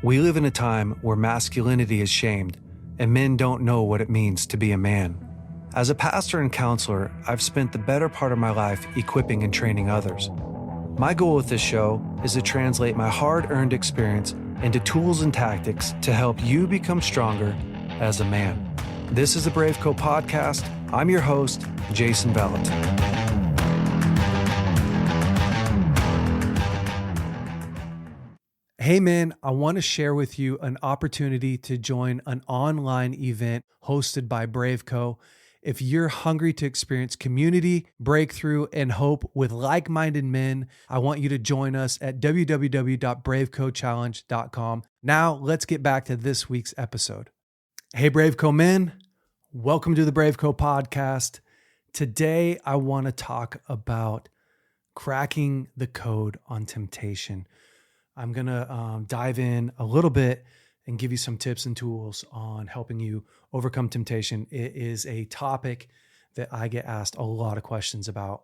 We live in a time where masculinity is shamed and men don't know what it means to be a man. As a pastor and counselor, I've spent the better part of my life equipping and training others. My goal with this show is to translate my hard-earned experience into tools and tactics to help you become stronger as a man. This is the BraveCo podcast. I'm your host, Jason Vellet. Hey man, I want to share with you an opportunity to join an online event hosted by BraveCo. If you're hungry to experience community, breakthrough, and hope with like-minded men, I want you to join us at www.bravecochallenge.com. Now, let's get back to this week's episode. Hey BraveCo men, welcome to the BraveCo podcast. Today, I want to talk about cracking the code on temptation. I'm going to dive in a little bit and give you some tips and tools on helping you overcome temptation. It is a topic that I get asked a lot of questions about.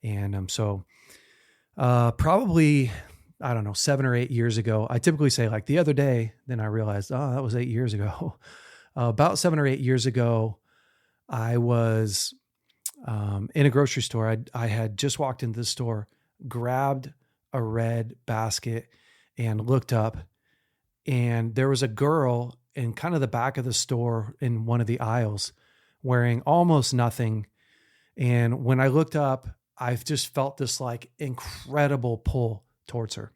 And probably, 7 or 8 years ago, I typically say like the other day, then I realized, that was 8 years ago. About 7 or 8 years ago, I was in a grocery store. I had just walked into the store, grabbed a red basket and looked up, and there was a girl in kind of the back of the store in one of the aisles wearing almost nothing. And when I looked up, I just felt this like incredible pull towards her,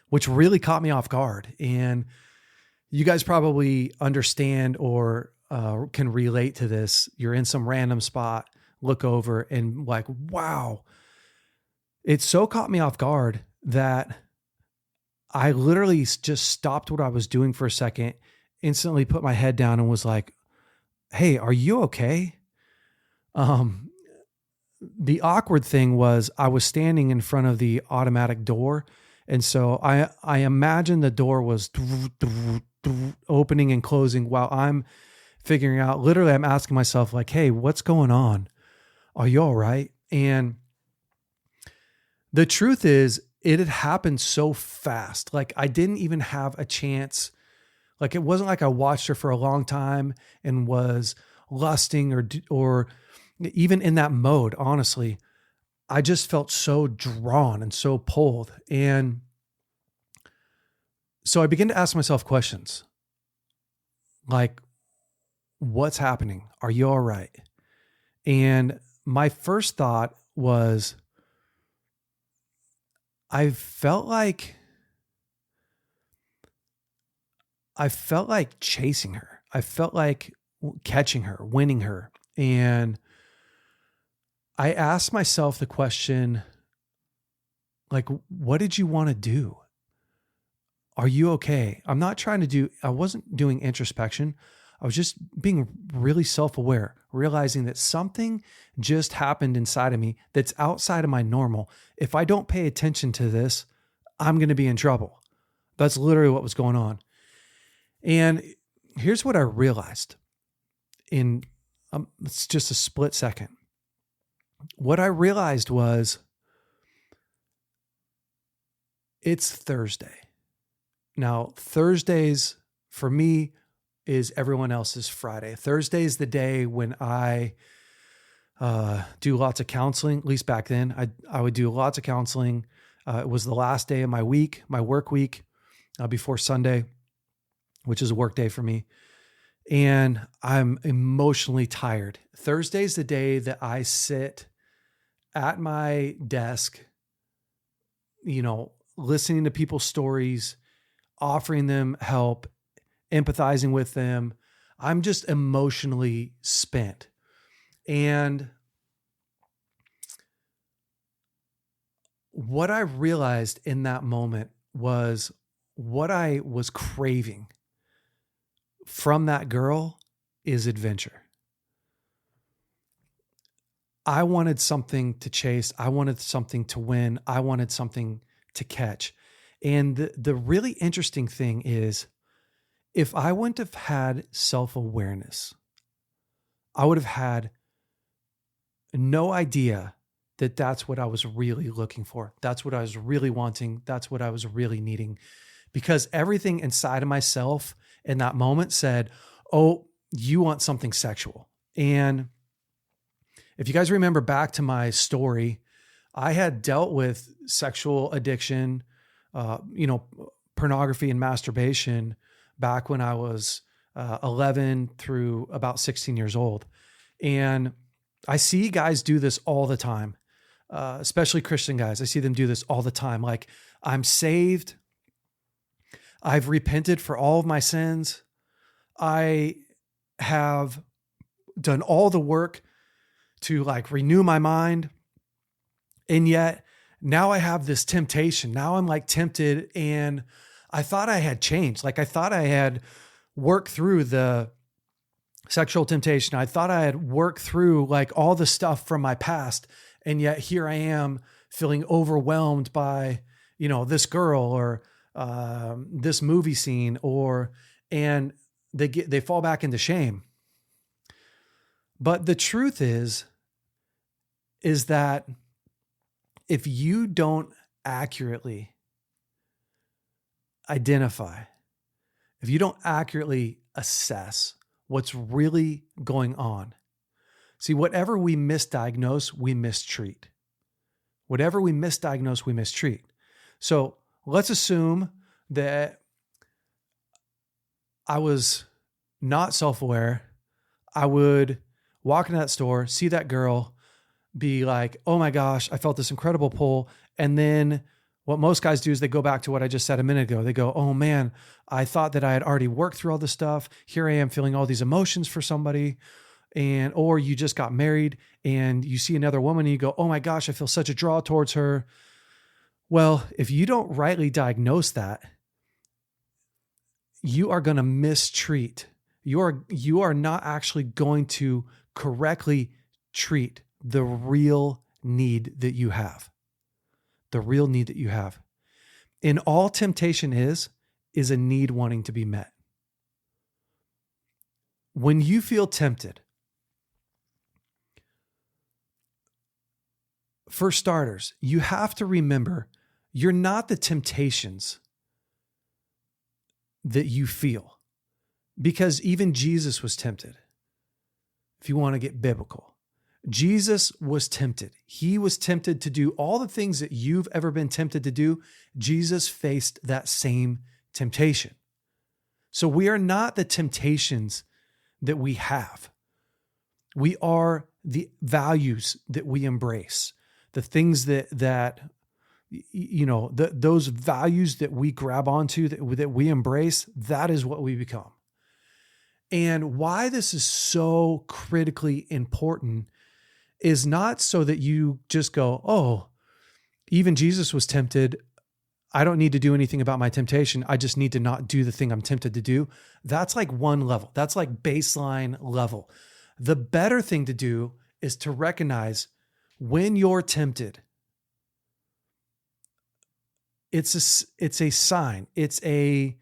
which really caught me off guard. And you guys probably understand or can relate to this. You're in some random spot, look over and like, wow. It so caught me off guard that I literally just stopped what I was doing for a second, instantly put my head down and was like, hey, are you okay? The awkward thing was I was standing in front of the automatic door. And so I imagine the door was opening and closing while I'm figuring out, literally I'm asking myself like, hey, what's going on? Are you all right? And the truth is, it had happened so fast. Like I didn't even have a chance. Like it wasn't like I watched her for a long time and was lusting or even in that mode. Honestly, I just felt so drawn and so pulled. And so I began to ask myself questions like, what's happening? Are you all right? And my first thought was, I felt like chasing her. I felt like catching her, winning her. And I asked myself the question, like, what did you want to do? Are you okay? I wasn't doing introspection. I was just being really self-aware, realizing that something just happened inside of me that's outside of my normal. If I don't pay attention to this, I'm going to be in trouble. That's literally what was going on. And here's what I realized in it's just a split second. What I realized was it's Thursday. Now, Thursdays for me is everyone else's Friday. Thursday is the day when I do lots of counseling. At least back then, I would do lots of counseling. It was the last day of my week, my work week, before Sunday, which is a work day for me. And I'm emotionally tired. Thursday is the day that I sit at my desk, listening to people's stories, offering them help, empathizing with them. I'm just emotionally spent. And what I realized in that moment was what I was craving from that girl is adventure. I wanted something to chase. I wanted something to win. I wanted something to catch. And the really interesting thing is, if I wouldn't have had self-awareness, I would have had no idea that that's what I was really looking for. That's what I was really wanting. That's what I was really needing. because everything inside of myself in that moment said, oh, you want something sexual. And if you guys remember back to my story, I had dealt with sexual addiction, pornography and masturbation back when I was 11 through about 16 years old. And I see guys do this all the time, especially Christian guys. I see them do this all the time. Like, I'm saved. I've repented for all of my sins. I have done all the work to like renew my mind. And yet now I have this temptation. Now I'm like tempted, and I thought I had changed. Like, I thought I had worked through the sexual temptation. I thought I had worked through like all the stuff from my past. And yet here I am feeling overwhelmed by, this girl or this movie scene, and they fall back into shame. But the truth is that if you don't accurately identify, if you don't accurately assess what's really going on, see, whatever we misdiagnose, we mistreat. Whatever we misdiagnose, we mistreat. So let's assume that I was not self-aware. I would walk into that store, see that girl, be like, oh my gosh, I felt this incredible pull. And then what most guys do is they go back to what I just said a minute ago. They go, oh man, I thought that I had already worked through all this stuff. Here I am feeling all these emotions for somebody. Or you just got married and you see another woman and you go, oh my gosh, I feel such a draw towards her. Well, if you don't rightly diagnose that, you are going to mistreat. You are not actually going to correctly treat the real need that you have. The real need that you have. And all temptation is a need wanting to be met. When you feel tempted, for starters, you have to remember you're not the temptations that you feel, because even Jesus was tempted. If you want to get biblical, Jesus was tempted. He was tempted to do all the things that you've ever been tempted to do. Jesus faced that same temptation. So we are not the temptations that we have. We are the values that we embrace, the things that those values that we grab onto, that we embrace. That is what we become. And why this is so critically important is not so that you just go, oh, even Jesus was tempted. I don't need to do anything about my temptation. I just need to not do the thing I'm tempted to do. That's like one level. That's like baseline level. The better thing to do is to recognize when you're tempted. It's a sign. The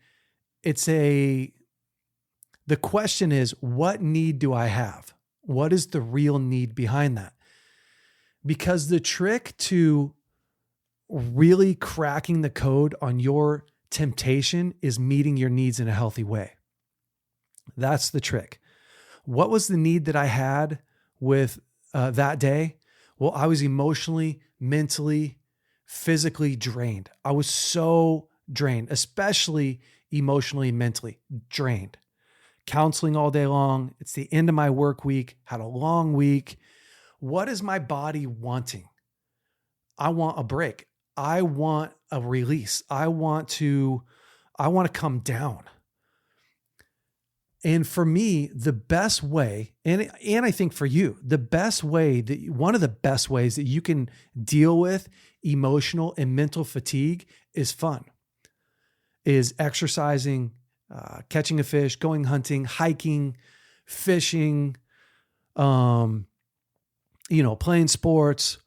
question is, what need do I have? What is the real need behind that? Because the trick to really cracking the code on your temptation is meeting your needs in a healthy way. That's the trick. What was the need that I had with that day? Well, I was emotionally, mentally, physically drained. I was so drained, especially emotionally, mentally drained. Counseling all day long. It's the end of my work week, had a long week. What is my body wanting? I want a break. I want a release. I want to come down. And for me, the best way, and I think for you, one of the best ways that you can deal with emotional and mental fatigue is fun, is exercising, catching a fish, going hunting, hiking, fishing, playing sports.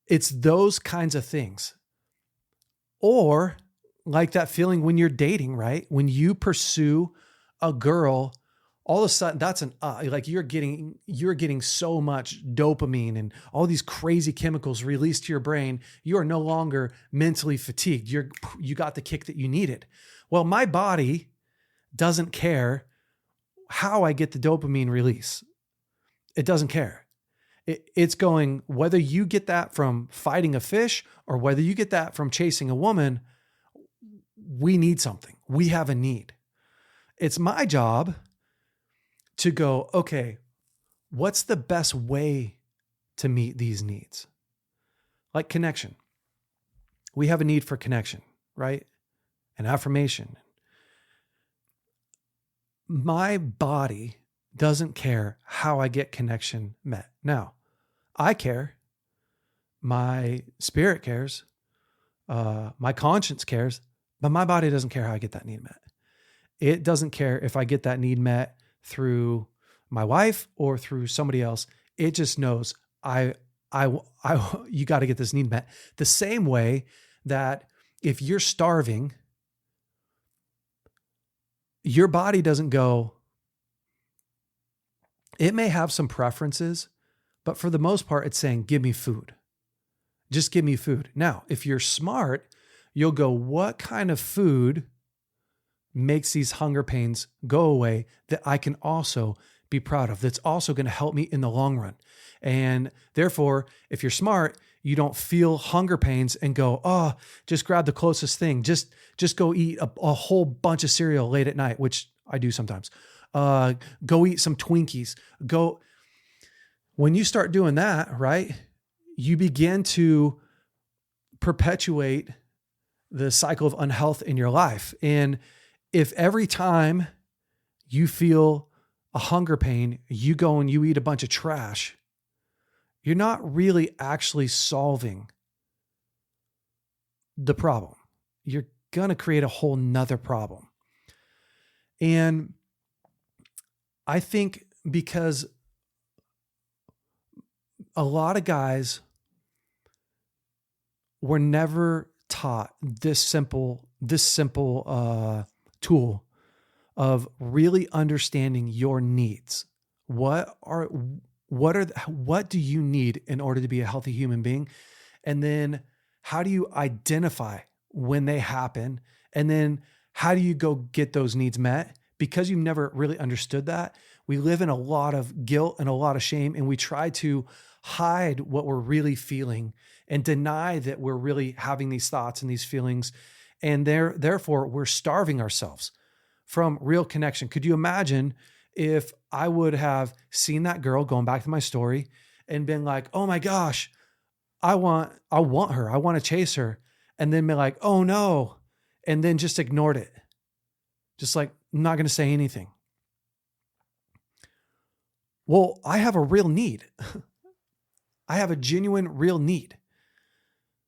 It's those kinds of things. Or like that feeling when you're dating, right? When you pursue a girl all of a sudden that's like you're getting so much dopamine and all these crazy chemicals released to your brain. You are no longer mentally fatigued. You got the kick that you needed. Well, my body doesn't care how I get the dopamine release. It doesn't care. It's going, whether you get that from fighting a fish or whether you get that from chasing a woman, we need something. We have a need. It's my job to go, okay, what's the best way to meet these needs? Like connection. We have a need for connection, right? And affirmation. My body doesn't care how I get connection met. Now, I care. My spirit cares. My conscience cares, but my body doesn't care how I get that need met. It doesn't care if I get that need met through my wife or through somebody else. It just knows you got to get this need met. The same way that if you're starving, your body doesn't go, it may have some preferences, but for the most part, it's saying, give me food. Just give me food. Now, if you're smart, you'll go, what kind of food makes these hunger pains go away that I can also be proud of, that's also going to help me in the long run? And therefore, if you're smart, you don't feel hunger pains and go, oh, just grab the closest thing. Just go eat a whole bunch of cereal late at night, which I do sometimes. Go eat some Twinkies. When you start doing that, right, you begin to perpetuate the cycle of unhealth in your life. And if every time you feel a hunger pain, you go and you eat a bunch of trash, you're not really actually solving the problem. You're going to create a whole nother problem. And I think because a lot of guys were never taught this simple tool of really understanding your needs. What do you need in order to be a healthy human being? And then how do you identify when they happen? And then how do you go get those needs met? Because you've never really understood that, we live in a lot of guilt and a lot of shame, and we try to hide what we're really feeling and deny that we're really having these thoughts and these feelings. And therefore, we're starving ourselves from real connection. Could you imagine if I would have seen that girl, going back to my story, and been like, oh my gosh, I want her. I want to chase her. And then be like, oh no. And then just ignored it. Just like, I'm not going to say anything. Well, I have a real need. I have a genuine, real need.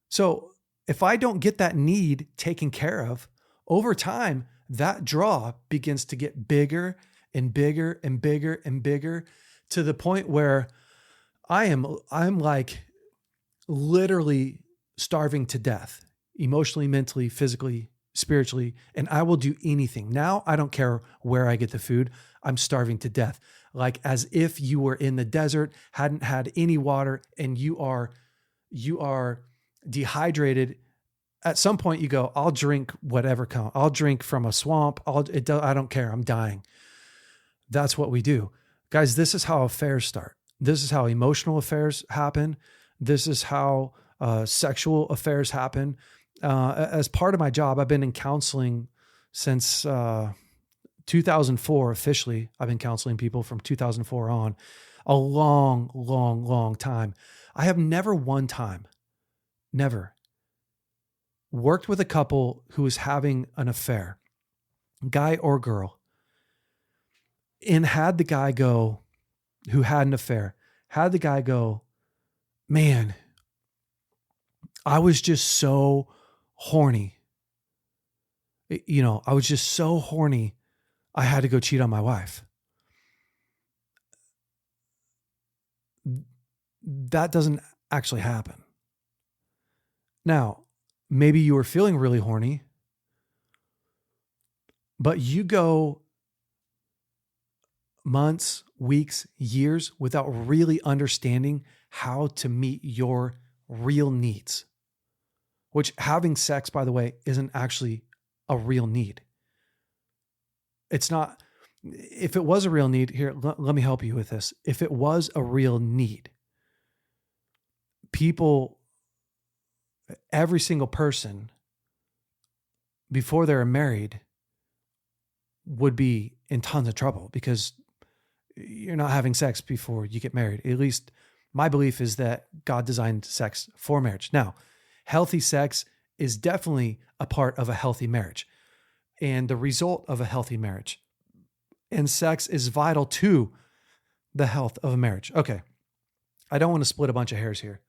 So if I don't get that need taken care of, over time, that draw begins to get bigger and bigger and bigger and bigger, to the point where I'm like literally starving to death, emotionally, mentally, physically, spiritually, and I will do anything. Now I don't care where I get the food. I'm starving to death. Like as if you were in the desert, hadn't had any water, and you are dehydrated. At some point you go, I'll drink whatever comes. I'll drink from a swamp. I don't care. I'm dying. That's what we do. Guys, this is how affairs start. This is how emotional affairs happen. This is how sexual affairs happen. As part of my job, I've been in counseling since 2004. Officially, I've been counseling people from 2004 on. A long, long, long time. I have never worked with a couple who was having an affair, guy or girl, and had the guy go, who had an affair, had the guy go, man, I was just so horny. I was just so horny, I had to go cheat on my wife. That doesn't actually happen. Now, maybe you were feeling really horny, but you go months, weeks, years without really understanding how to meet your real needs, which having sex, by the way, isn't actually a real need. It's not. If it was a real need, here, let me help you with this. If it was a real need, people, every single person before they're married would be in tons of trouble because you're not having sex before you get married. At least my belief is that God designed sex for marriage. Now, healthy sex is definitely a part of a healthy marriage and the result of a healthy marriage. And sex is vital to the health of a marriage. Okay. I don't want to split a bunch of hairs here,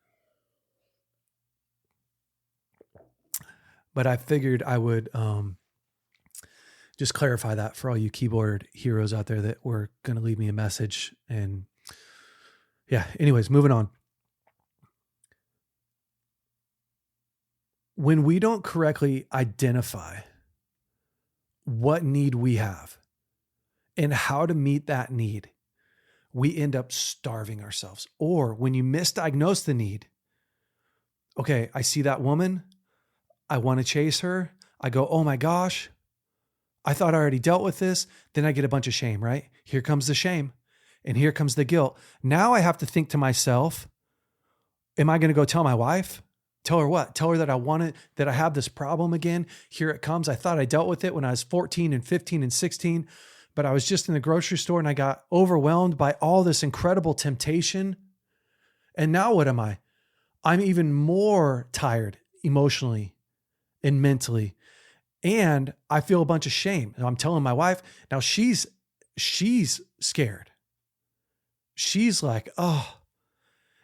but I figured I would just clarify that for all you keyboard heroes out there that were going to leave me a message. And yeah, anyways, moving on. When we don't correctly identify what need we have and how to meet that need, we end up starving ourselves. Or when you misdiagnose the need, okay, I see that woman, I want to chase her. I go, oh my gosh, I thought I already dealt with this. Then I get a bunch of shame, right? Here comes the shame and here comes the guilt. Now I have to think to myself, am I going to go tell my wife? Tell her what? Tell her that I want it, that I have this problem again. Here it comes. I thought I dealt with it when I was 14 and 15 and 16, but I was just in the grocery store and I got overwhelmed by all this incredible temptation. And now what am I? I'm even more tired emotionally and mentally. And I feel a bunch of shame. And I'm telling my wife, now she's scared. She's like, oh,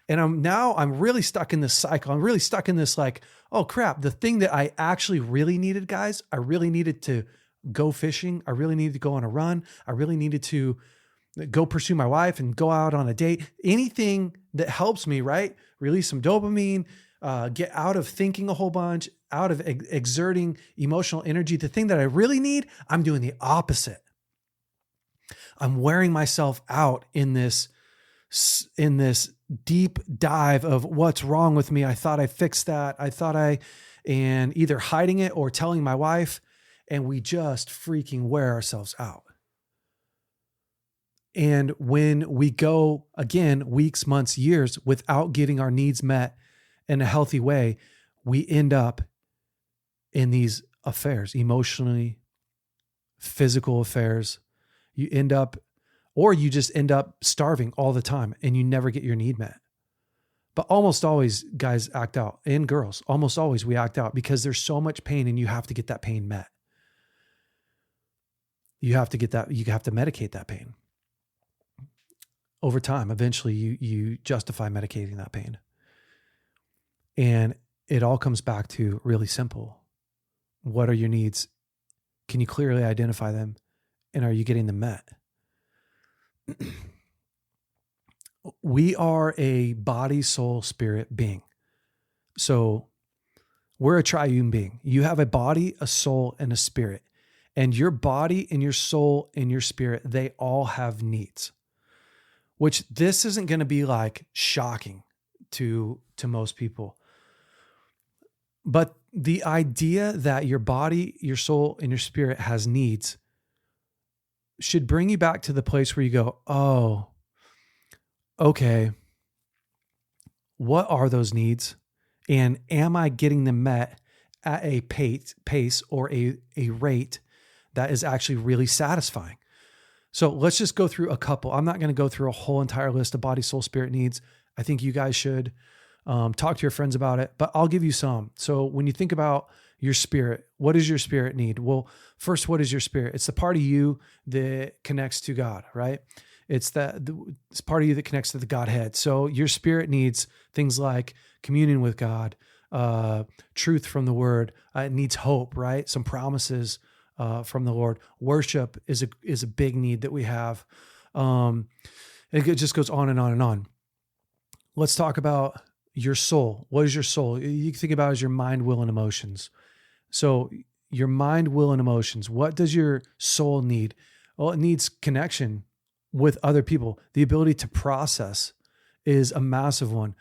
and I'm really stuck in this cycle. I'm really stuck in this like, oh crap, the thing that I actually really needed, guys, I really needed to go fishing. I really needed to go on a run. I really needed to go pursue my wife and go out on a date. Anything that helps me, right? Release some dopamine, get out of thinking a whole bunch, out of exerting emotional energy. The thing that I really need, I'm doing the opposite. I'm wearing myself out in this deep dive of what's wrong with me. I thought I fixed that. And either hiding it or telling my wife, and we just freaking wear ourselves out. And when we go again, weeks, months, years without getting our needs met in a healthy way, we end up in these affairs, emotionally, physical affairs. You end up, or you just end up starving all the time and you never get your need met. But almost always guys act out, and girls, almost always we act out because there's so much pain and you have to get that pain met. You have to medicate that pain. Over time, eventually you justify medicating that pain. And it all comes back to really simple. What are your needs? Can you clearly identify them? And are you getting them met? We are a body, soul, spirit being. So we're a triune being. You have a body, a soul, and a spirit. And your body and your soul and your spirit, they all have needs. Which this isn't going to be like shocking to most people. But the idea that your body, your soul, and your spirit has needs should bring you back to the place where you go, oh, okay, what are those needs? And am I getting them met at a pace or a rate that is actually really satisfying? So let's just go through a couple. I'm not going to go through a whole entire list of body, soul, spirit needs. I think you guys should talk to your friends about it, but I'll give you some. So when you think about your spirit, what does your spirit need? Well, first, what is your spirit? It's the part of you that connects to God, right? It's part of you that connects to the Godhead. So your spirit needs things like communion with God, truth from the word. It needs hope, right? Some promises from the Lord. Worship is a big need that we have. It just goes on and on and on. Let's talk about your soul. What is your soul? You can think about it as your mind, will, and emotions. So your mind, will, and emotions. What does your soul need? Well, it needs connection with other people. The ability to process is a massive one.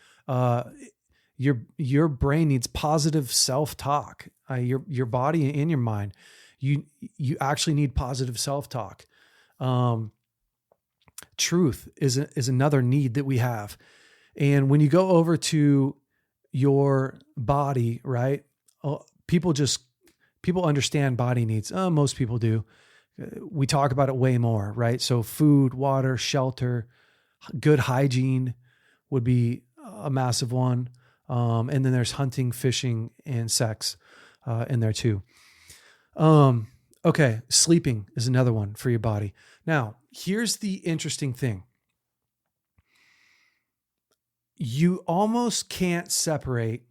Your brain needs positive self-talk. Your body and your mind, you actually need positive self-talk. Truth is another need that we have. And when you go over to your body, right? People understand body needs. Most people do. We talk about it way more, right? So food, water, shelter, good hygiene would be a massive one. And then there's hunting, fishing, and sex in there too. Okay, sleeping is another one for your body. Now, here's the interesting thing. You almost can't separate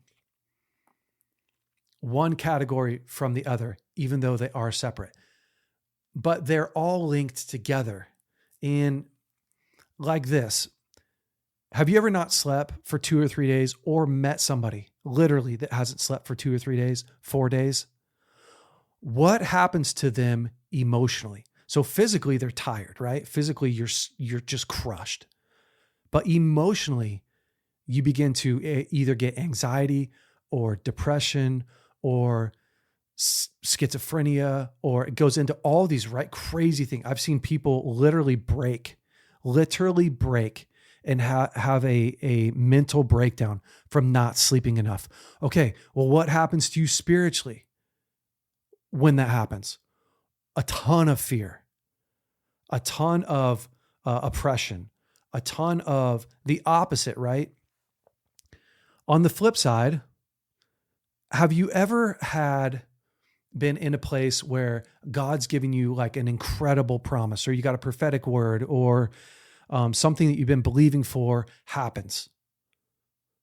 one category from the other, even though they are separate. But they're all linked together. And like this, have you ever not slept for 2 or 3 days, or met somebody literally that hasn't slept for 2 or 3 days, 4 days? What happens to them emotionally? So physically they're tired, right? Physically you're just crushed. But emotionally, you begin to either get anxiety or depression or schizophrenia, or it goes into all these crazy things. I've seen people literally break and have a mental breakdown from not sleeping enough. Okay, well, what happens to you spiritually when that happens? A ton of fear, a ton of oppression, a ton of the opposite, right? On the flip side, have you ever been in a place where God's giving you like an incredible promise, or you got a prophetic word, or something that you've been believing for happens?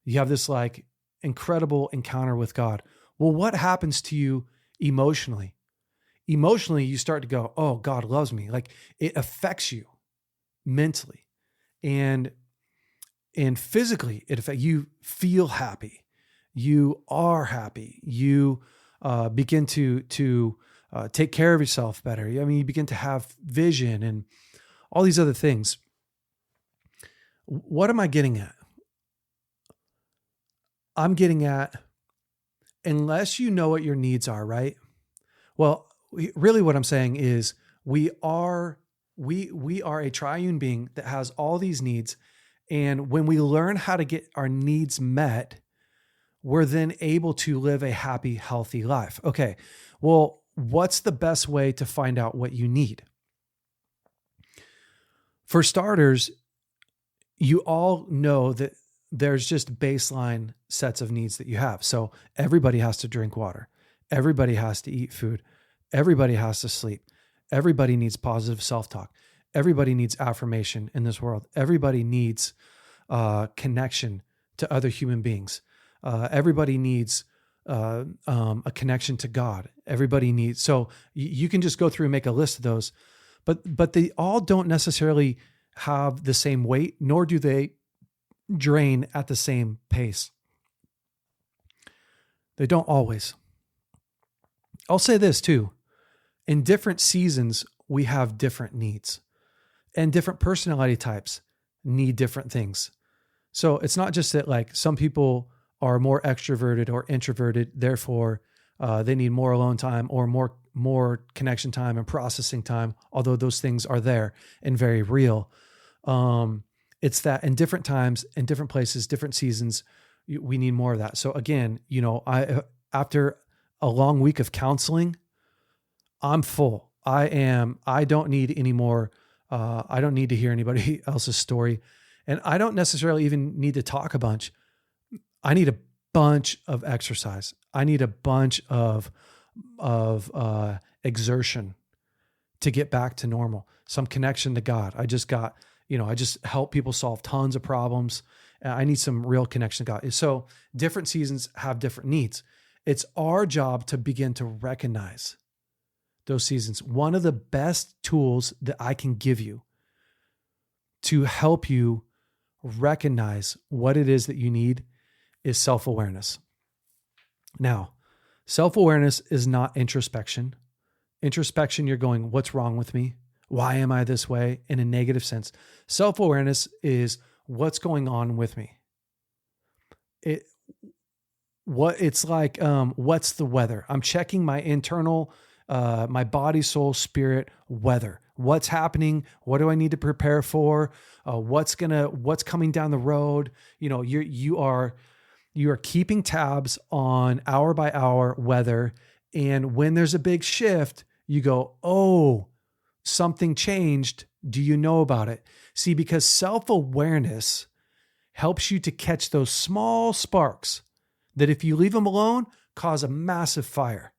You have this like incredible encounter with God. Well, what happens to you emotionally? Emotionally, you start to go, oh, God loves me. Like, it affects you mentally and physically. It affects you. Feel happy. You are happy. You begin to take care of yourself better. I mean, you begin to have vision and all these other things. What am I getting at? I'm getting at, unless you know what your needs are, right? Well, really what I'm saying is we are a triune being that has all these needs. And when we learn how to get our needs met, we're then able to live a happy, healthy life. Okay, well, what's the best way to find out what you need? For starters, you all know that there's just baseline sets of needs that you have. So everybody has to drink water. Everybody has to eat food. Everybody has to sleep. Everybody needs positive self-talk. Everybody needs affirmation in this world. Everybody needs connection to other human beings. Everybody needs a connection to God. Everybody needs, so you can just go through and make a list of those, but they all don't necessarily have the same weight, nor do they drain at the same pace. They don't always. I'll say this too. In different seasons, we have different needs, and different personality types need different things. So it's not just that like some people are more extroverted or introverted, therefore they need more alone time or more connection time and processing time, although those things are there and very real. It's that in different times, in different places, different seasons, we need more of that. So again, after a long week of counseling, I'm full. I don't need any more. I don't need to hear anybody else's story. And I don't necessarily even need to talk a bunch. I need a bunch of exercise. I need a bunch of exertion to get back to normal. Some connection to God. I just help people solve tons of problems. I need some real connection to God. So different seasons have different needs. It's our job to begin to recognize those seasons. One of the best tools that I can give you to help you recognize what it is that you need is self-awareness. Now, self-awareness is not introspection. Introspection, you're going, what's wrong with me? Why am I this way in a negative sense? Self-awareness is what's going on with me. It's like, what's the weather? I'm checking my internal, my body, soul, spirit weather. What's happening? What do I need to prepare for? What's coming down the road? You are keeping tabs on hour by hour weather. And when there's a big shift, you go, oh, something changed. Do you know about it? See, because self-awareness helps you to catch those small sparks that, if you leave them alone, cause a massive fire,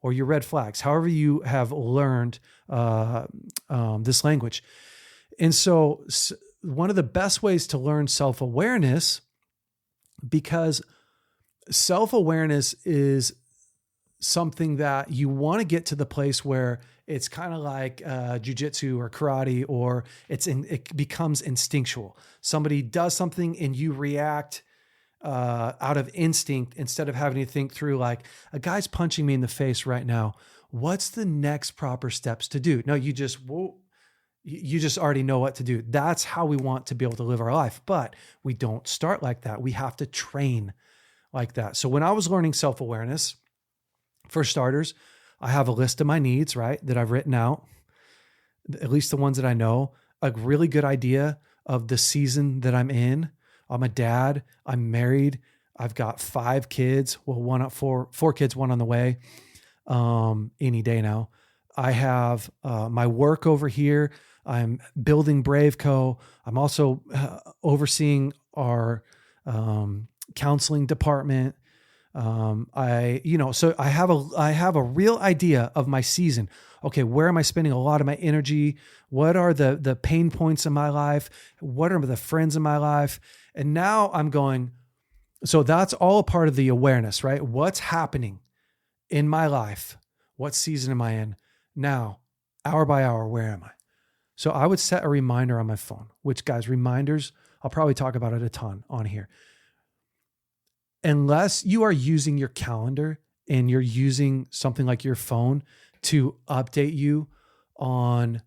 or your red flags, however you have learned this language. And so one of the best ways to learn self-awareness, because self-awareness is something that you want to get to the place where it's kind of like jujitsu or karate, or it becomes instinctual. Somebody does something and you react out of instinct, instead of having to think through, like, a guy's punching me in the face right now. What's the next proper steps to do? No, you just already know what to do. That's how we want to be able to live our life. But we don't start like that. We have to train like that. So when I was learning self-awareness, for starters, I have a list of my needs, right, that I've written out, at least the ones that I know, a really good idea of the season that I'm in. I'm a dad. I'm married. I've got 5 kids. Well, 4 kids, one on the way, any day now. I have my work over here. I'm building BraveCo. I'm also overseeing our counseling department. So I have a real idea of my season. Okay, where am I spending a lot of my energy? What are the pain points in my life? What are the friends in my life? And now I'm going, so that's all a part of the awareness, right? What's happening in my life? What season am I in? Now, hour by hour, where am I? So I would set a reminder on my phone, which, guys, reminders, I'll probably talk about it a ton on here. Unless you are using your calendar and you're using something like your phone to update you on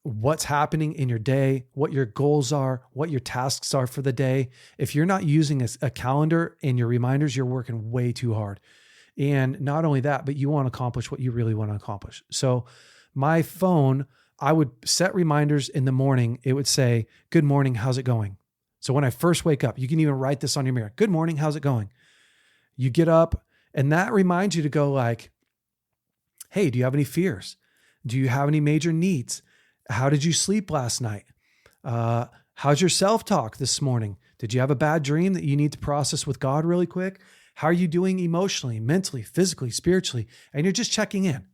what's happening in your day, what your goals are, what your tasks are for the day. If you're not using a calendar and your reminders, you're working way too hard. And not only that, but you want to accomplish what you really want to accomplish. So my phone, I would set reminders in the morning. It would say, good morning, how's it going? So when I first wake up, you can even write this on your mirror. Good morning, how's it going? You get up, and that reminds you to go like, hey, do you have any fears? Do you have any major needs? How did you sleep last night? How's your self-talk this morning? Did you have a bad dream that you need to process with God really quick? How are you doing emotionally, mentally, physically, spiritually? And you're just checking in.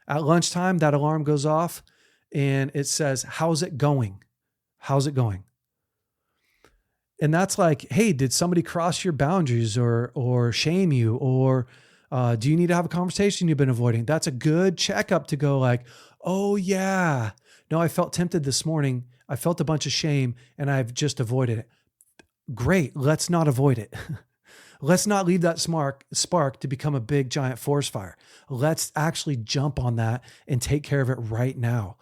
At lunchtime, that alarm goes off and it says, how's it going? How's it going? And that's like, hey, did somebody cross your boundaries or shame you? Or do you need to have a conversation you've been avoiding? That's a good checkup to go like, oh yeah, no, I felt tempted this morning. I felt a bunch of shame and I've just avoided it. Great. Let's not avoid it. Let's not leave that spark to become a big giant forest fire. Let's actually jump on that and take care of it right now.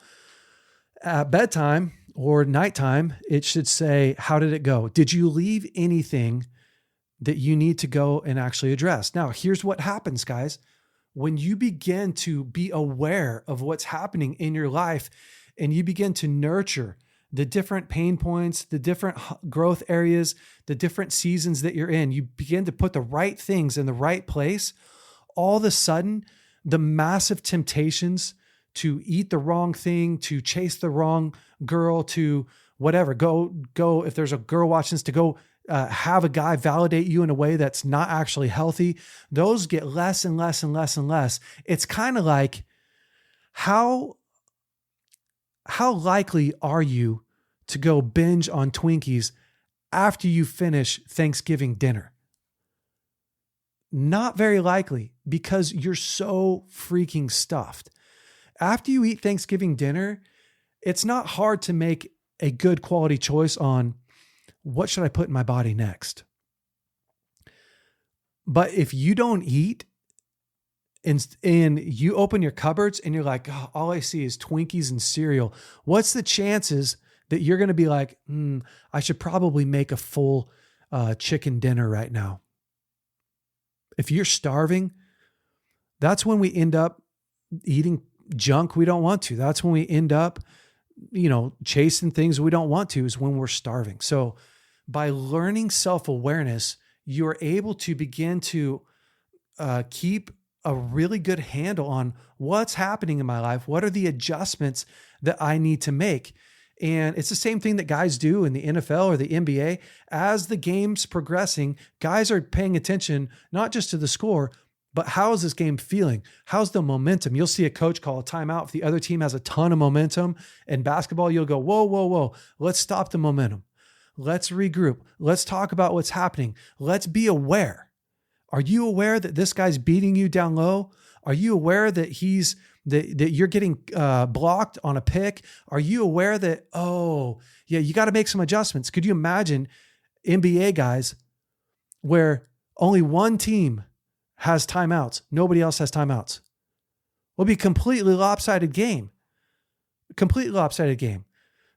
At bedtime or nighttime, it should say, how did it go? Did you leave anything that you need to go and actually address? Now, here's what happens, guys. When you begin to be aware of what's happening in your life and you begin to nurture the different pain points, the different growth areas, the different seasons that you're in, you begin to put the right things in the right place. All of a sudden, the massive temptations to eat the wrong thing, to chase the wrong girl, to whatever, go, if there's a girl watching this, to go have a guy validate you in a way that's not actually healthy, those get less and less and less and less. It's kind of like, how likely are you to go binge on Twinkies after you finish Thanksgiving dinner? Not very likely, because you're so freaking stuffed. After you eat Thanksgiving dinner, it's not hard to make a good quality choice on what should I put in my body next. But if you don't eat and you open your cupboards and you're like, oh, all I see is Twinkies and cereal. What's the chances that you're going to be like, I should probably make a full chicken dinner right now? If you're starving, that's when we end up eating junk we don't want to. That's when we end up, chasing things we don't want to, is when we're starving. So by learning self-awareness, you're able to begin to keep a really good handle on what's happening in my life. What are the adjustments that I need to make? And it's the same thing that guys do in the NFL or the NBA. As the game's progressing, guys are paying attention, not just to the score, but how is this game feeling? How's the momentum? You'll see a coach call a timeout if the other team has a ton of momentum. In basketball, you'll go, whoa, whoa, whoa. Let's stop the momentum. Let's regroup. Let's talk about what's happening. Let's be aware. Are you aware that this guy's beating you down low? Are you aware that that you're getting blocked on a pick? Are you aware that, you got to make some adjustments? Could you imagine NBA guys where only one team has timeouts, nobody else has timeouts? It'll be a completely lopsided game.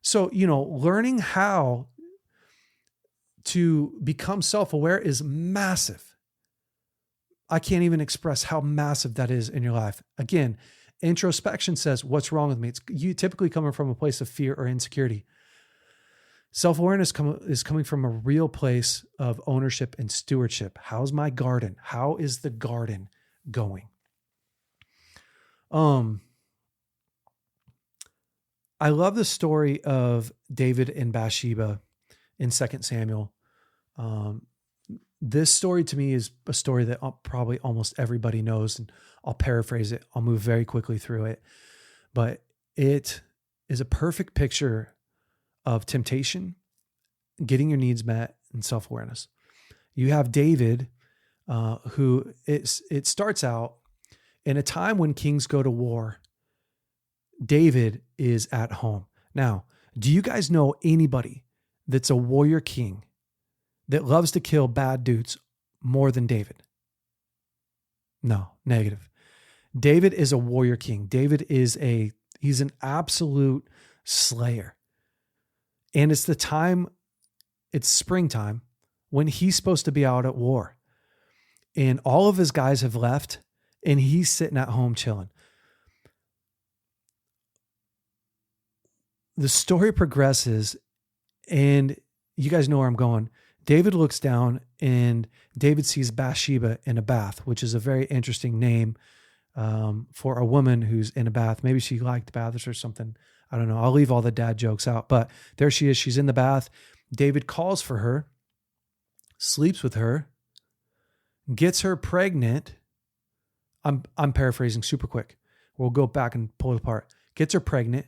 So, learning how to become self-aware is massive. I can't even express how massive that is in your life. Again, introspection says, what's wrong with me? It's you typically coming from a place of fear or insecurity. Self-awareness is coming from a real place of ownership and stewardship. How's my garden? How is the garden going? I love the story of David and Bathsheba in 2 Samuel. This story to me is a story that probably almost everybody knows, and I'll paraphrase it. I'll move very quickly through it, but it is a perfect picture of temptation, getting your needs met, and self-awareness. You have David, who it starts out in a time when kings go to war. David is at home. Now, do you guys know anybody that's a warrior king that loves to kill bad dudes more than David? No, negative. David is a warrior king. David is he's an absolute slayer. And it's springtime when he's supposed to be out at war. And all of his guys have left and he's sitting at home chilling. The story progresses and you guys know where I'm going. David looks down and David sees Bathsheba in a bath, which is a very interesting name for a woman who's in a bath. Maybe she liked baths or something. I don't know. I'll leave all the dad jokes out, but there she is. She's in the bath. David calls for her, sleeps with her, gets her pregnant. I'm paraphrasing super quick. We'll go back and pull it apart. Gets her pregnant,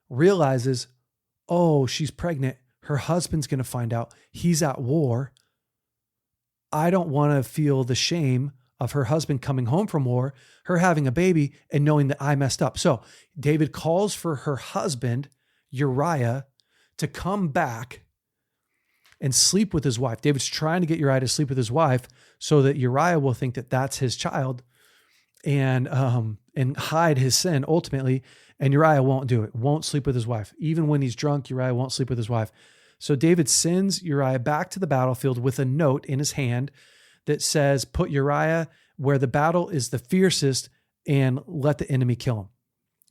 realizes, she's pregnant. Her husband's going to find out. He's at war. I don't want to feel the shame of her husband coming home from war, her having a baby, and knowing that I messed up. So David calls for her husband, Uriah, to come back and sleep with his wife. David's trying to get Uriah to sleep with his wife so that Uriah will think that that's his child and hide his sin ultimately. And Uriah won't do it, won't sleep with his wife. Even when he's drunk, Uriah won't sleep with his wife. So David sends Uriah back to the battlefield with a note in his hand that says, put Uriah where the battle is the fiercest and let the enemy kill him,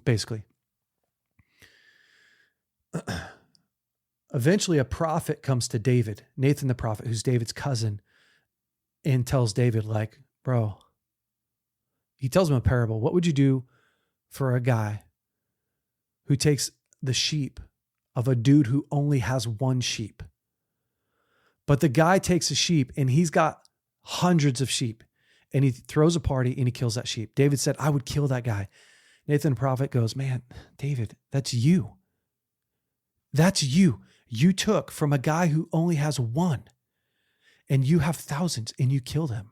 basically. Eventually, a prophet comes to David, Nathan the prophet, who's David's cousin, and tells David, bro, he tells him a parable. What would you do for a guy who takes the sheep of a dude who only has one sheep? But the guy takes a sheep and he's got hundreds of sheep and he throws a party and he kills that sheep. David said, I would kill that guy. Nathan the prophet goes, man, David, that's you. That's you. You took from a guy who only has one and you have thousands and you killed him.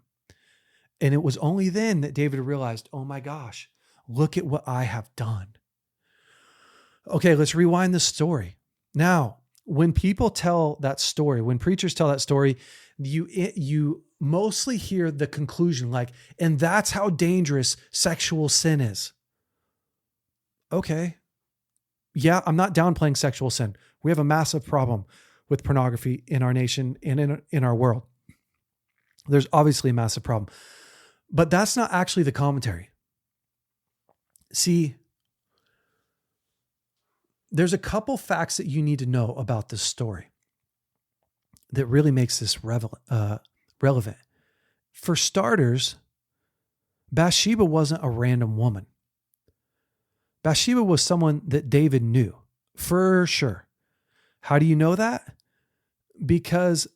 And it was only then that David realized, oh my gosh, look at what I have done. Okay, let's rewind the story. Now, when people tell that story, when preachers tell that story, you mostly hear the conclusion like, and that's how dangerous sexual sin is. Okay. Yeah, I'm not downplaying sexual sin. We have a massive problem with pornography in our nation and in our world. There's obviously a massive problem, but that's not actually the commentary. See, there's a couple facts that you need to know about this story that really makes this relevant. For starters, Bathsheba wasn't a random woman. Bathsheba was someone that David knew for sure. How do you know that? Because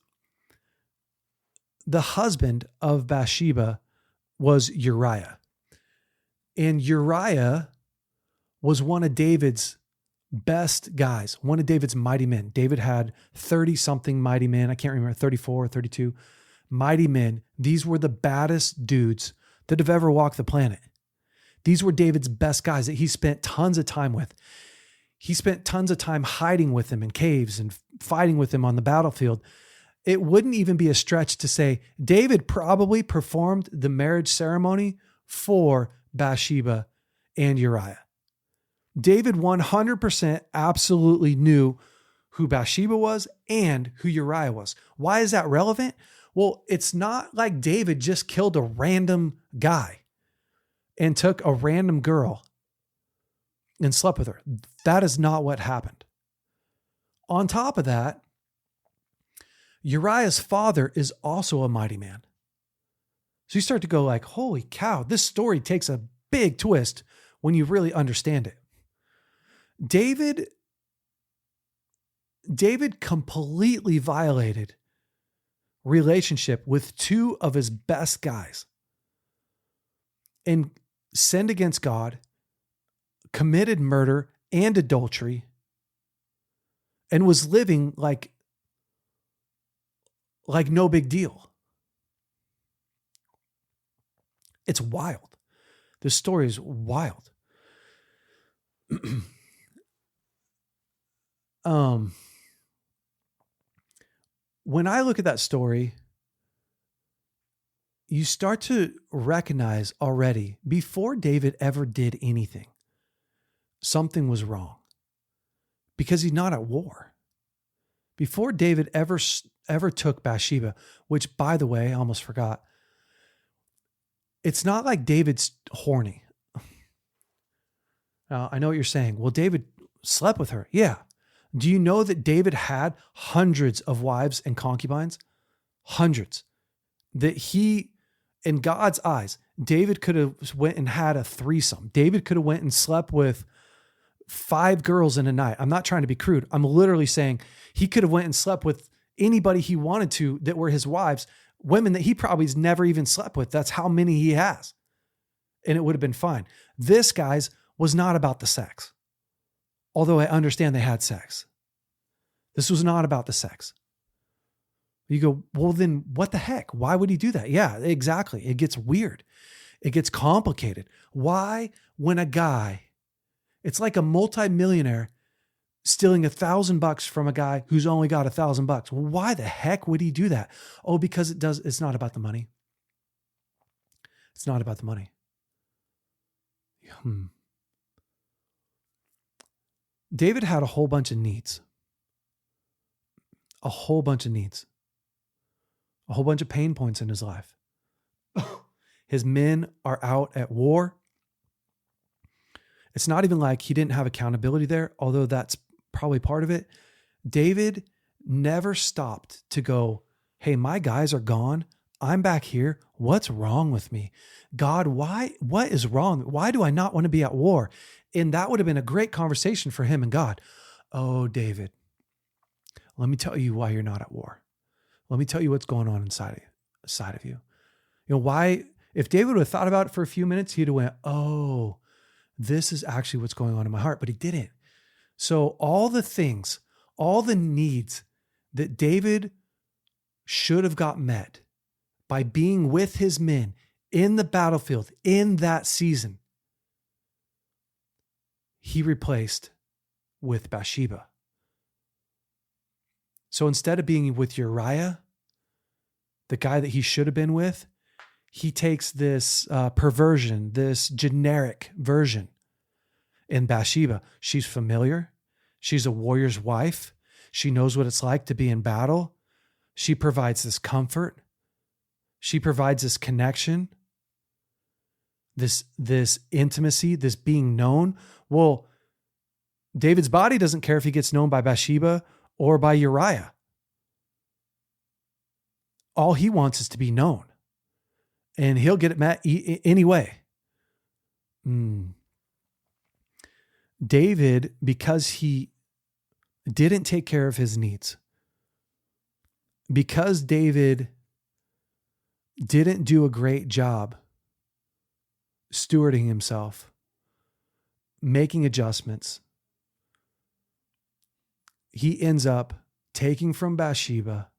the husband of Bathsheba was Uriah. And Uriah was one of David's best guys, one of David's mighty men. David had 30 something mighty men. I can't remember, 34 or 32 mighty men. These were the baddest dudes that have ever walked the planet. These were David's best guys that he spent tons of time with. He spent tons of time hiding with them in caves and fighting with them on the battlefield. It wouldn't even be a stretch to say David probably performed the marriage ceremony for Bathsheba and Uriah. David 100% absolutely knew who Bathsheba was and who Uriah was. Why is that relevant? Well, it's not like David just killed a random guy and took a random girl and slept with her. That is not what happened. On top of that, Uriah's father is also a mighty man. So you start to go like, holy cow, this story takes a big twist when you really understand it. David completely violated relationship with two of his best guys and sinned against God, committed murder and adultery, and was living like no big deal. It's wild. This story is wild. When I look at that story, you start to recognize already, before David ever did anything, something was wrong because he's not at war. Before David ever took Bathsheba, which, by the way, I almost forgot, it's not like David's horny. Now, I know what you're saying. Well, David slept with her. Yeah. Do you know that David had hundreds of wives and concubines? Hundreds. That he, in God's eyes, David could have went and had a threesome. David could have went and slept with 5 girls in a night. I'm not trying to be crude. I'm literally saying he could have went and slept with anybody he wanted to that were his wives, women that he probably has never even slept with. That's how many he has. And it would have been fine. This, guys, was not about the sex. Although I understand they had sex. This was not about the sex. You go, well, then what the heck? Why would he do that? Yeah, exactly. It gets weird. It gets complicated. Why, when a guy, it's like a multimillionaire stealing $1,000 from a guy who's only got $1,000. Well, why the heck would he do that? Oh, because it's not about the money. It's not about the money. David had a whole bunch of needs. A whole bunch of needs. A whole bunch of pain points in his life. His men are out at war. It's not even like he didn't have accountability there, although that's probably part of it. David never stopped to go, hey, my guys are gone. I'm back here. What's wrong with me? God, what is wrong? Why do I not want to be at war? And that would have been a great conversation for him and God. Oh, David, let me tell you why you're not at war. Let me tell you what's going on inside of you. You know, why, if David would have thought about it for a few minutes, he'd have went, oh, this is actually what's going on in my heart, but he didn't. So all the things, all the needs that David should have got met by being with his men in the battlefield in that season, he replaced with Bathsheba. So instead of being with Uriah, the guy that he should have been with, he takes this perversion, this generic version in Bathsheba. She's familiar. She's a warrior's wife. She knows what it's like to be in battle. She provides this comfort. She provides this connection, this intimacy, this being known. Well, David's body doesn't care if he gets known by Bathsheba or by Uriah. All he wants is to be known, and he'll get it met anyway. David, because he didn't take care of his needs, because David didn't do a great job stewarding himself, making adjustments, he ends up taking from Bathsheba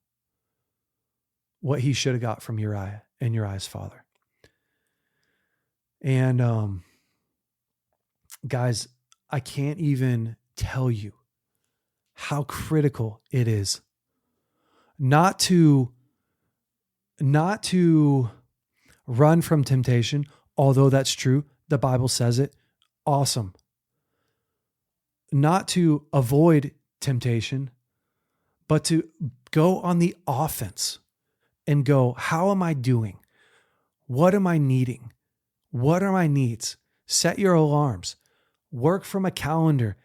what he should have got from Uriah and Uriah's father. And guys, I can't even tell you how critical it is not to run from temptation, although that's true. The Bible says it. Awesome. Not to avoid temptation, but to go on the offense and go, how am I doing? What am I needing? What are my needs? Set your alarms. Work from a calendar.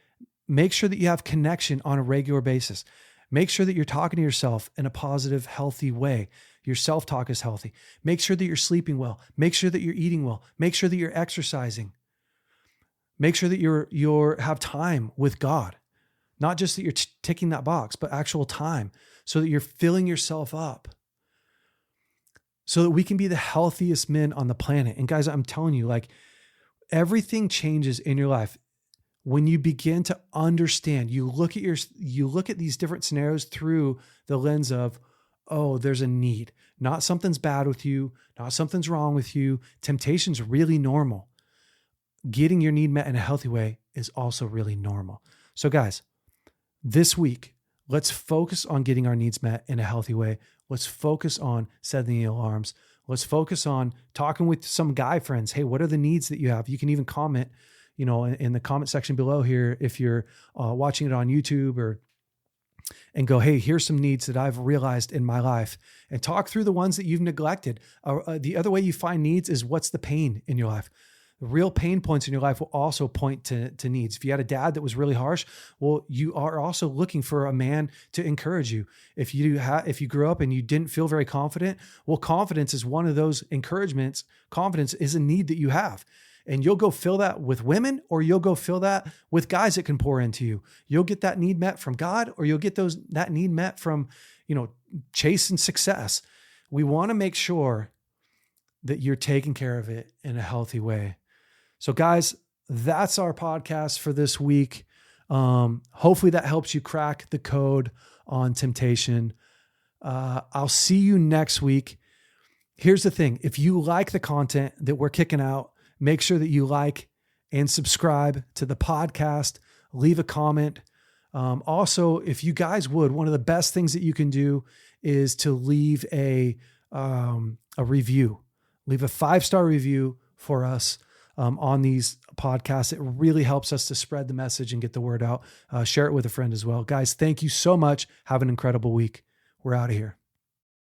Make sure that you have connection on a regular basis. Make sure that you're talking to yourself in a positive, healthy way. Your self-talk is healthy. Make sure that you're sleeping well. Make sure that you're eating well. Make sure that you're exercising. Make sure that you're have time with God. Not just that you're ticking that box, but actual time so that you're filling yourself up so that we can be the healthiest men on the planet. And guys, I'm telling you, like, everything changes in your life when you begin to understand. You look at these different scenarios through the lens of, oh, there's a need. Not something's bad with you, not something's wrong with you. Temptation's really normal. Getting your need met in a healthy way is also really normal. So guys, this week, let's focus on getting our needs met in a healthy way. Let's focus on setting the alarms. Let's focus on talking with some guy friends. Hey, what are the needs that you have? You can even comment, in the comment section below here if you're watching it on YouTube and go, hey, here's some needs that I've realized in my life, and talk through the ones that you've neglected. The other way you find needs is what's the pain in your life. The real pain points in your life will also point to needs. If you had a dad that was really harsh, well, you are also looking for a man to encourage you. If you grew up and you didn't feel very confident, well, confidence is one of those encouragements. Confidence is a need that you have. And you'll go fill that with women, or you'll go fill that with guys that can pour into you. You'll get that need met from God, or you'll get that need met from, chasing success. We want to make sure that you're taking care of it in a healthy way. So guys, that's our podcast for this week. Hopefully that helps you crack the code on temptation. I'll see you next week. Here's the thing. If you like the content that we're kicking out, make sure that you like and subscribe to the podcast, leave a comment. Also, if you guys would, one of the best things that you can do is to leave a review, leave a 5-star review for us on these podcasts. It really helps us to spread the message and get the word out. Share it with a friend as well. Guys, thank you so much. Have an incredible week. We're out of here.